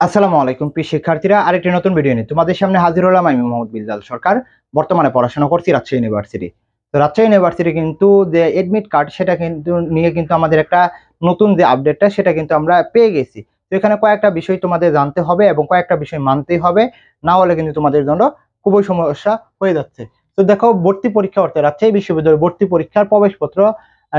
আসসালামু আলাইকুম প্রিয় শিক্ষার্থীরা, আরেকটি নতুন ভিডিও নিয়ে তোমাদের সামনে হাজির হলাম। আমি মোহাম্মদ বিল্লাল সরকার। বর্তমানে পড়াশোনা করছি রাজশাহী ইউনিভার্সিটি। তো রাজশাহী ইউনিভার্সিটি কিন্তু যে এডমিট কার্ড সেটা কিন্তু নিয়ে কিন্তু আমাদের একটা নতুন যে আপডেটটা সেটা কিন্তু আমরা পেয়ে গেছি। তো এখানে কয়েকটা বিষয় তোমাদের জানতে হবে এবং কয়েকটা বিষয় মানতেই হবে, না হলে কিন্তু তোমাদের জন্য খুবই সমস্যা হয়ে যাচ্ছে। তো দেখো, ভর্তি পরীক্ষা অর্থাৎ রাজশাহী বিশ্ববিদ্যালয়ের ভর্তি পরীক্ষার প্রবেশপত্র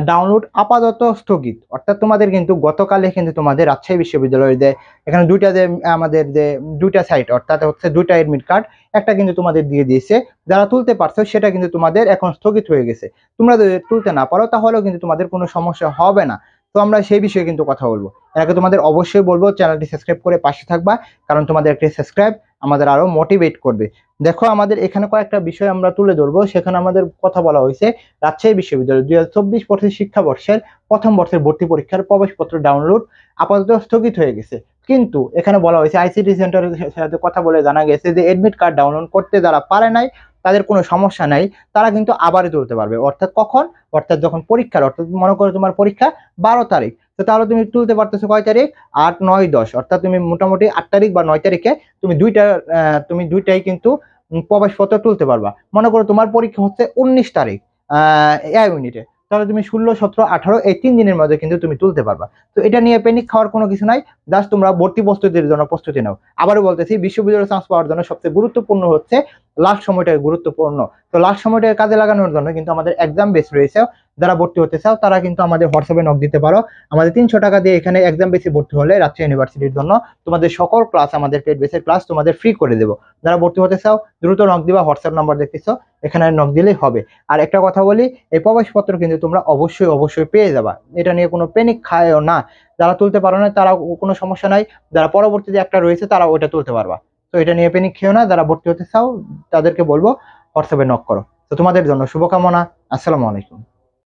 ডাউনলোড আপাতত স্থগিত। অর্থাৎ তোমাদের কিন্তু গতকালে কিন্তু তোমাদের রাজশাহী বিশ্ববিদ্যালয়ের যে এখানে দুইটা যে আমাদের যে দুইটা সাইট অর্থাৎ হচ্ছে দুইটা এডমিট কার্ড, একটা কিন্তু তোমাদের দিয়ে দিয়েছে। যারা তুলতে পারছো সেটা কিন্তু তোমাদের এখন স্থগিত হয়ে গেছে। তোমরা যদি তুলতে না পারো তাহলেও কিন্তু তোমাদের কোনো সমস্যা হবে না। তো আমরা সেই বিষয়ে কিন্তু কথা বলবো। এর আগে তোমাদের অবশ্যই বলবো চ্যানেলটি সাবস্ক্রাইব করে পাশে থাকবা, কারণ তোমাদের একটি সাবস্ক্রাইব আমাদের আরো মোটিভেট করবে। দেখো, আমাদের এখানে কয়েকটা বিষয় আমরা তুলে ধরবো। সেখানে আমাদের কথা বলা হয়েছে রাজশাহী বিশ্ববিদ্যালয় 2024-25 শিক্ষাবর্ষের প্রথম বর্ষের ভর্তি পরীক্ষার প্রবেশপত্র ডাউনলোড আপাতত স্থগিত হয়ে গেছে। কিন্তু এখানে বলা হয়েছে আইসিটি সেন্টারের সাথে কথা বলে জানা গেছে যে এডমিট কার্ড ডাউনলোড করতে যারা পারে নাই, তাদের কোনো সমস্যা নাই, তারা কিন্তু আবারই তুলতে পারবে। অর্থাৎ কখন? অর্থাৎ যখন পরীক্ষার, অর্থাৎ মনে করো তোমার পরীক্ষা 12 তারিখ, তো তাহলে তুমি তুলতে পারতেছো কয় তারিখ? 8, 9, 10। অর্থাৎ তুমি মোটামুটি 8 তারিখ বা 9 তারিখে তুমি দুইটাই কিন্তু প্রবেশপত্র তুলতে পারবা। মনে করো তোমার পরীক্ষা হচ্ছে 19 তারিখ ইউনিটে, তাহলে তুমি 16, 17, 18 এই 3 দিনের মধ্যে কিন্তু তুমি তুলতে পারবা। তো এটা নিয়ে প্যানিক খাওয়ার কোনো কিছু নাই। জাস্ট তোমরা ভর্তি প্রস্তুতির জন্য প্রস্তুতি নাও। আবারও বলতেছি, বিশ্ববিদ্যালয়ে চান্স পাওয়ার জন্য সবচেয়ে গুরুত্বপূর্ণ হচ্ছে লাস্ট সময়টা গুরুত্বপূর্ণ। তো লাস্ট সময়টাকে কাজে লাগানোর জন্য কিন্তু আমাদের এক্সাম বেস রয়েছে। যারা ভর্তি হতে চাও তারা কিন্তু আমাদের হোয়াটসঅ্যাপে নক দিতে পারো। আমাদের 300 টাকা দিয়ে এখানে এক্সাম বেসে ভর্তি হলে রাজশাহী ইউনিভার্সিটির জন্য তোমাদের সকল ক্লাস, আমাদের পেড বেসের ক্লাস তোমাদের ফ্রি করে দেবো। যারা ভর্তি হতে চাও দ্রুত নক দিবা, হোয়াটসঅ্যাপ নাম্বার দেখতেছো এখানে নক দিলেই হবে। আর একটা কথা বলি, এই প্রবেশপত্র কিন্তু তোমরা অবশ্যই অবশ্যই পেয়ে যাবা। এটা নিয়ে কোনো প্যানিক খায়ও না। যারা তুলতে পারো না তারা কোনো সমস্যা নাই, যারা পরবর্তীতে একটা রয়েছে তারা ওইটা তুলতে পারবা। তো এটা নিয়ে প্যানিক খেও না। যারা ভর্তি হতে চাও তাদেরকে বলবো হোয়াটসঅ্যাপে নক করো। তো তোমাদের জন্য শুভকামনা। আসসালামু আলাইকুম।